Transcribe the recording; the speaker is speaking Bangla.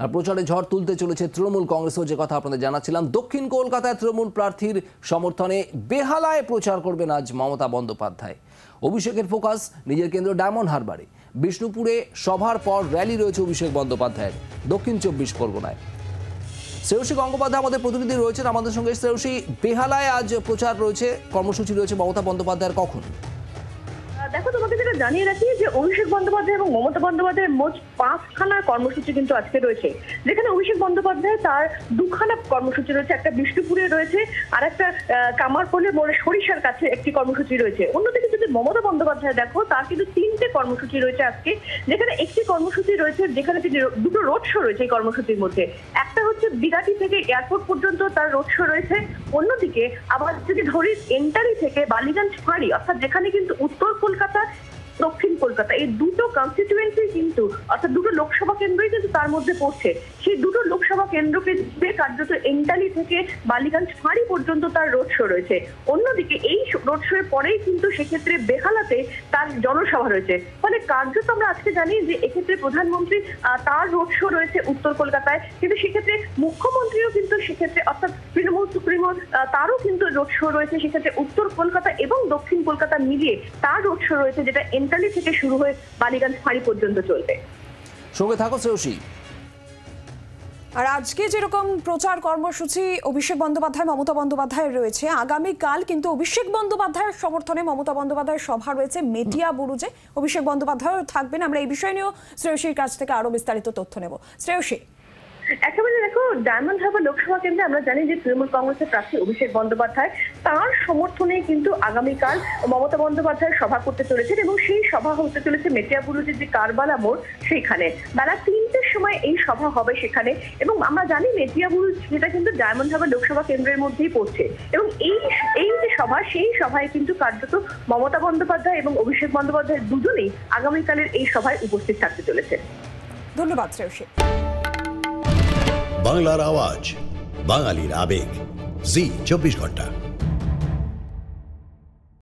আর প্রচারে ঝড় তুলতে চলেছে তৃণমূল কংগ্রেসও, যে কথা আপনাদের জানাচ্ছিলাম। দক্ষিণ কলকাতায় তৃণমূল প্রার্থীর সমর্থনে বেহালায় প্রচার করবেন আজ মমতা বন্দ্যোপাধ্যায়। অভিষেকের ফোকাস নিজের কেন্দ্র ডায়মন্ড হারবারে। বিষ্ণুপুরে সভার পর র্যালি রয়েছে অভিষেক বন্দ্যোপাধ্যায়ের দক্ষিণ 24 পরগনায়। শ্রেয়সী গঙ্গোপাধ্যায় আমাদের প্রতিনিধি রয়েছেন আমাদের সঙ্গে। শ্রেয়সী, বেহালায় আজ প্রচার রয়েছে, কর্মসূচি রয়েছে মমতা বন্দ্যোপাধ্যায়ের, কখন? দেখো, তোমাকে যেটা জানিয়ে রাখি যে অভিষেক বন্দ্যোপাধ্যায় এবং মমতা বন্দ্যোপাধ্যায়ের মোট 5খানা কর্মসূচি কিন্তু আজকে রয়েছে, যেখানে অভিষেক বন্দ্যোপাধ্যায় তার 2খানা কর্মসূচি রয়েছে। একটা বিষ্ণুপুরে রয়েছে, আর একটা কামারপোলে মোড়ে সরিষার কাছে একটি কর্মসূচি রয়েছে। অন্যদিকে যদি মমতা বন্দ্যোপাধ্যায় দেখো, তার কিন্তু 3টে কর্মসূচি রয়েছে আজকে, যেখানে একটি কর্মসূচি রয়েছে যেখানে তিনি দুটো রোড শো রয়েছে এই কর্মসূচির মধ্যে। একটা হচ্ছে বিরাটি থেকে এয়ারপোর্ট পর্যন্ত তার রোড শো রয়েছে। অন্যদিকে আবার যদি ধরি এন্টারি থেকে বালিগঞ্জ ফাঁড়ি, অর্থাৎ যেখানে কিন্তু উত্তর কলকাতা দক্ষিণ কলকাতা এই দুটো কনস্টিটিউয়েন্সি কিন্তু, অর্থাৎ দুটো লোকসভা কেন্দ্রই কিন্তু তার মধ্যে পড়ছে। সেই দুটো লোকসভা কেন্দ্রকে কার্যত এন্টালি থেকে বালিগঞ্জ ফাঁড়ি পর্যন্ত তার রোড শো রয়েছে। অন্যদিকে এই রোড শো এর পরেই কিন্তু সেক্ষেত্রে বেহালাতে তার জনসভা রয়েছে। ফলে কার্যত আমরা আজকে জানি যে এক্ষেত্রে প্রধানমন্ত্রী তার রোড শো রয়েছে উত্তর কলকাতায়, কিন্তু সেক্ষেত্রে মুখ্যমন্ত্রীও কিন্তু সেক্ষেত্রে, অর্থাৎ তৃণমূল সুপ্রিমো তারও কিন্তু রোড শো রয়েছে সেক্ষেত্রে উত্তর কলকাতা এবং দক্ষিণ কলকাতা মিলিয়ে তার রোড শো রয়েছে, যেটা এন্টালি থেকে শুরু হয়ে বালিগঞ্জ ফাঁড়ি পর্যন্ত চলবে। সঙ্গে থাকো শ্রেয়সী। আর আজকে যেরকম প্রচার কর্মসূচি অভিষেক বন্দ্যোপাধ্যায় মমতা বন্দ্যোপাধ্যায়ের রয়েছে, আগামীকাল কিন্তু অভিষেক বন্দ্যোপাধ্যায়ের সমর্থনে মমতা বন্দ্যোপাধ্যায়ের সভা রয়েছে মেটিয়া বুরুজে। অভিষেক বন্দ্যোপাধ্যায়ও থাকবেন। আমরা এই বিষয় নিয়েও শ্রেয়সীর কাছ থেকে আরো বিস্তারিত তথ্য নেব। শ্রেয়সী, একেবারে দেখো, ডায়মন্ড হারবার লোকসভা কেন্দ্রে আমরা জানি যে তৃণমূল কংগ্রেসের প্রার্থী অভিষেক বন্দ্যোপাধ্যায় তার সমর্থনে কিন্তু আগামীকাল মমতা বন্দ্যোপাধ্যায় সভা করতে চলেছেন, এবং সেই সভা হতে চলেছে মেটিয়াবুরুজের যে কারবালা মোড় সেইখানে। বেলা 3টের সময় এই সভা হবে সেখানে, এবং আমরা জানি মেটিয়াবুরুজ যেটা কিন্তু ডায়মন্ড হারবার লোকসভা কেন্দ্রের মধ্যেই পড়ছে, এবং এই যে সভা, সেই সভায় কিন্তু কার্যত মমতা বন্দ্যোপাধ্যায় এবং অভিষেক বন্দ্যোপাধ্যায় দুজনেই আগামীকালের এই সভায় উপস্থিত থাকতে চলেছে। ধন্যবাদ শ্রেয়সী। বাংলার আওয়াজ, বাঙালির আবেগ, জি 24 ঘন্টা।